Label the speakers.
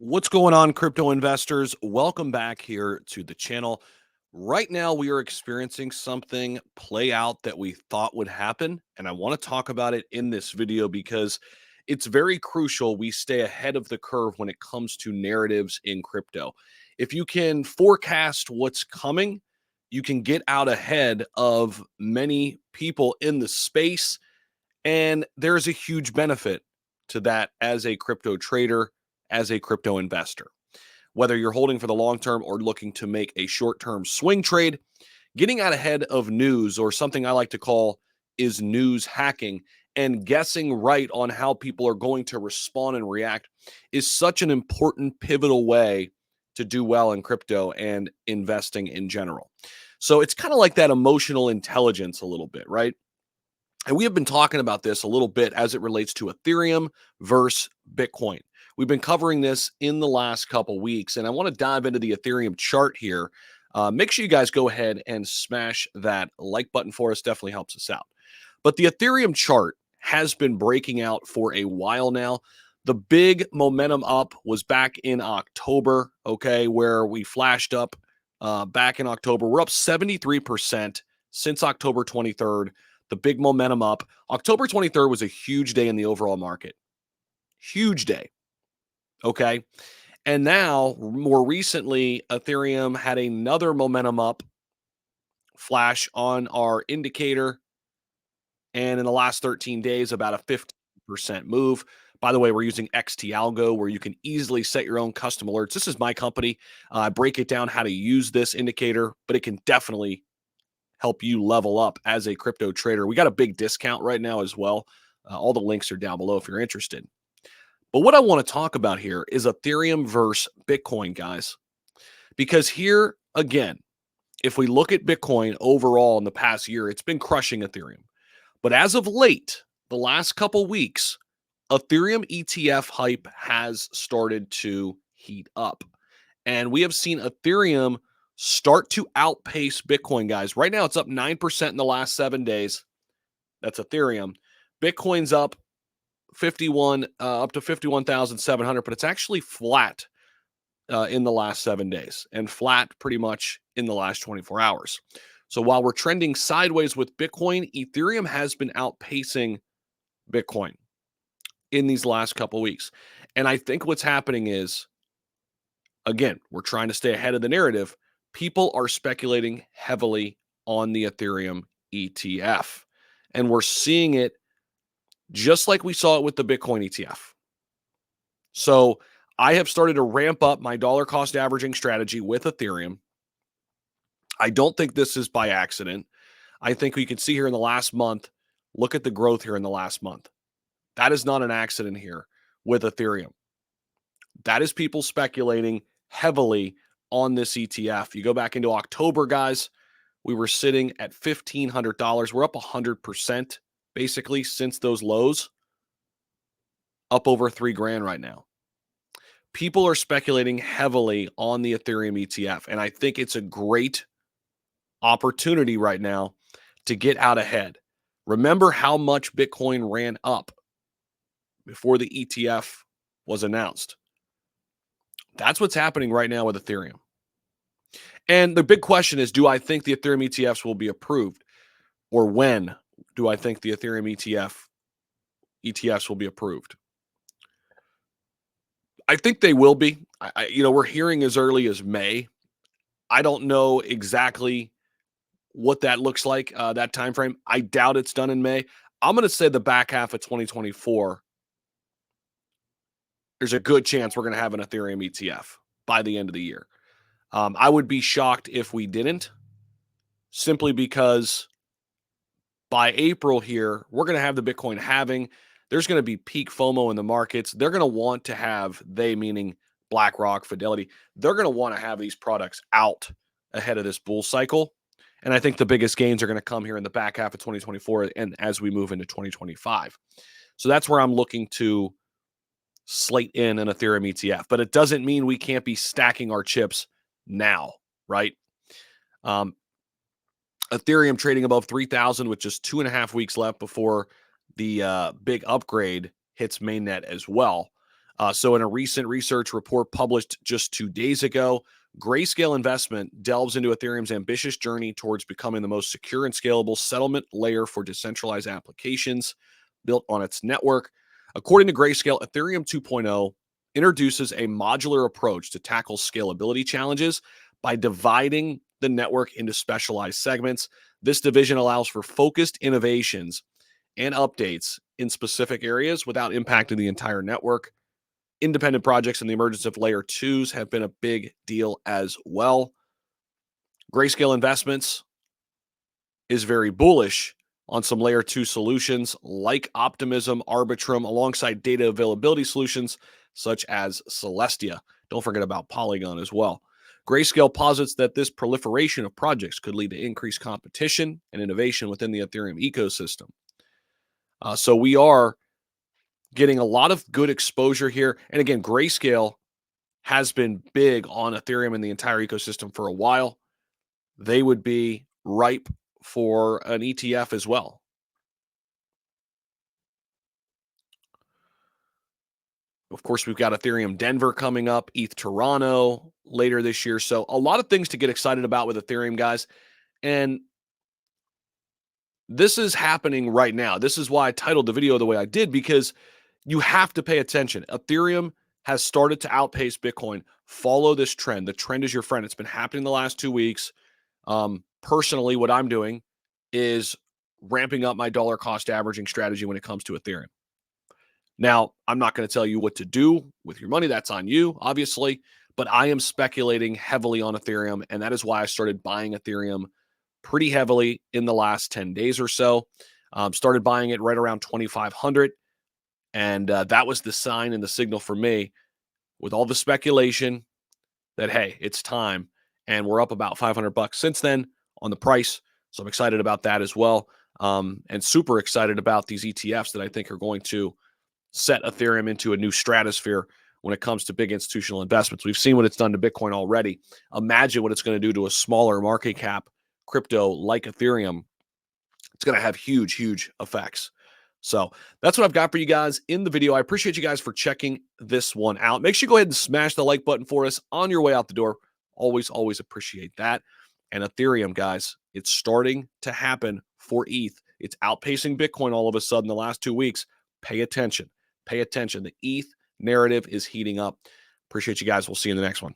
Speaker 1: What's going on, crypto investors? Welcome back here to the channel. Right now, we are experiencing something play out that we thought would happen, and I want to talk about it in this video because it's very crucial we stay ahead of the curve when it comes to narratives in crypto. If you can forecast what's coming, you can get out ahead of many people in the space, and there's a huge benefit to that as a crypto trader, as a crypto investor. Whether you're holding for the long term or looking to make a short term swing trade, getting out ahead of news, or something I like to call is news hacking, and guessing right on how people are going to respond and react is such an important pivotal way to do well in crypto and investing in general. So it's kind of like that emotional intelligence a little bit, right? And we have been talking about this a little bit as it relates to Ethereum versus Bitcoin. We've been covering this in the last couple weeks, and I want to dive into the Ethereum chart here. Make sure you guys go ahead and smash that like button for us. Definitely helps us out. But the Ethereum chart has been breaking out for a while now. The big momentum up was back in October, okay, where we flashed up back in October. We're up 73% since October 23rd. The big momentum up. October 23rd was a huge day in the overall market. Huge day. Okay. And now, more recently, Ethereum had another momentum up flash on our indicator. And in the last 13 days, about a 50% move. By the way, we're using XT Algo where you can easily set your own custom alerts. This is my company. I break it down how to use this indicator, but it can definitely help you level up as a crypto trader. We got a big discount right now as well. All the links are down below if you're interested. But what I want to talk about here is Ethereum versus Bitcoin, guys. Because here, again, if we look at Bitcoin overall in the past year, it's been crushing Ethereum. But as of late, the last couple weeks, Ethereum ETF hype has started to heat up. And we have seen Ethereum start to outpace Bitcoin, guys. Right now, it's up 9% in the last 7 days. That's Ethereum. Bitcoin's up 51, up to 51,700, but it's actually flat in the last 7 days and flat pretty much in the last 24 hours. So while we're trending sideways with Bitcoin, Ethereum has been outpacing Bitcoin in these last couple weeks. And I think what's happening is, again, we're trying to stay ahead of the narrative. People are speculating heavily on the Ethereum ETF. And we're seeing it just like we saw it with the Bitcoin ETF. So I have started to ramp up my dollar cost averaging strategy with Ethereum. I don't think this is by accident. I think we can see here in the last month, look at the growth here in the last month. That is not an accident here with Ethereum. That is people speculating heavily on this ETF. You go back into October, guys, we were sitting at $1,500. We're up 100% basically since those lows, up over $3,000 right now. People are speculating heavily on the Ethereum ETF, and I think it's a great opportunity right now to get out ahead. Remember how much Bitcoin ran up before the ETF was announced. That's what's happening right now with Ethereum. And the big question is, do I think the Ethereum ETFs will be approved? Or when do I think the Ethereum ETFs will be approved? I think they will be. We're hearing as early as May. I don't know exactly what that looks like, that time frame. I doubt it's done in May. I'm going to say the back half of 2024, there's a good chance we're going to have an Ethereum ETF by the end of the year. I would be shocked if we didn't, simply because by April here, we're going to have the Bitcoin halving. There's going to be peak FOMO in the markets. They're going to want to have, they meaning BlackRock, Fidelity, they're going to want to have these products out ahead of this bull cycle. And I think the biggest gains are going to come here in the back half of 2024 and as we move into 2025. So that's where I'm looking to slate in an Ethereum ETF. But it doesn't mean we can't be stacking our chips now, right? Ethereum trading above 3,000 with just 2.5 weeks left before the big upgrade hits mainnet as well. So in a recent research report published just 2 days ago, Grayscale Investment delves into Ethereum's ambitious journey towards becoming the most secure and scalable settlement layer for decentralized applications built on its network. According to Grayscale, Ethereum 2.0 introduces a modular approach to tackle scalability challenges by dividing the network into specialized segments. This division allows for focused innovations and updates in specific areas without impacting the entire network. Independent projects and the emergence of layer twos have been a big deal as well. Grayscale Investments is very bullish on some layer two solutions like Optimism, Arbitrum, alongside data availability solutions such as Celestia. Don't forget about Polygon as well. Grayscale posits that this proliferation of projects could lead to increased competition and innovation within the Ethereum ecosystem. So we are getting a lot of good exposure here. And again, Grayscale has been big on Ethereum and the entire ecosystem for a while. They would be ripe for an ETF as well. Of course, we've got Ethereum Denver coming up, ETH Toronto later this year. So a lot of things to get excited about with Ethereum, guys. And this is happening right now. This is why I titled the video the way I did, because you have to pay attention. Ethereum has started to outpace Bitcoin. Follow this trend. The trend is your friend. It's been happening the last 2 weeks. Personally, what I'm doing is ramping up my dollar cost averaging strategy when it comes to Ethereum. Now, I'm not going to tell you what to do with your money. That's on you, obviously. But I am speculating heavily on Ethereum. And that is why I started buying Ethereum pretty heavily in the last 10 days or so. Started buying it right around 2,500. And that was the sign and the signal for me with all the speculation that, hey, it's time. And we're up about $500 since then on the price. So I'm excited about that as well. And super excited about these ETFs that I think are going to set Ethereum into a new stratosphere when it comes to big institutional investments. We've seen what it's done to Bitcoin already. Imagine what it's going to do to a smaller market cap crypto like Ethereum. It's going to have huge, huge effects. So that's what I've got for you guys in the video. I appreciate you guys for checking this one out. Make sure you go ahead and smash the like button for us on your way out the door. Always, always appreciate that. And Ethereum, guys, it's starting to happen for ETH. It's outpacing Bitcoin all of a sudden the last 2 weeks. Pay attention. Pay attention. The ETH narrative is heating up. Appreciate you guys. We'll see you in the next one.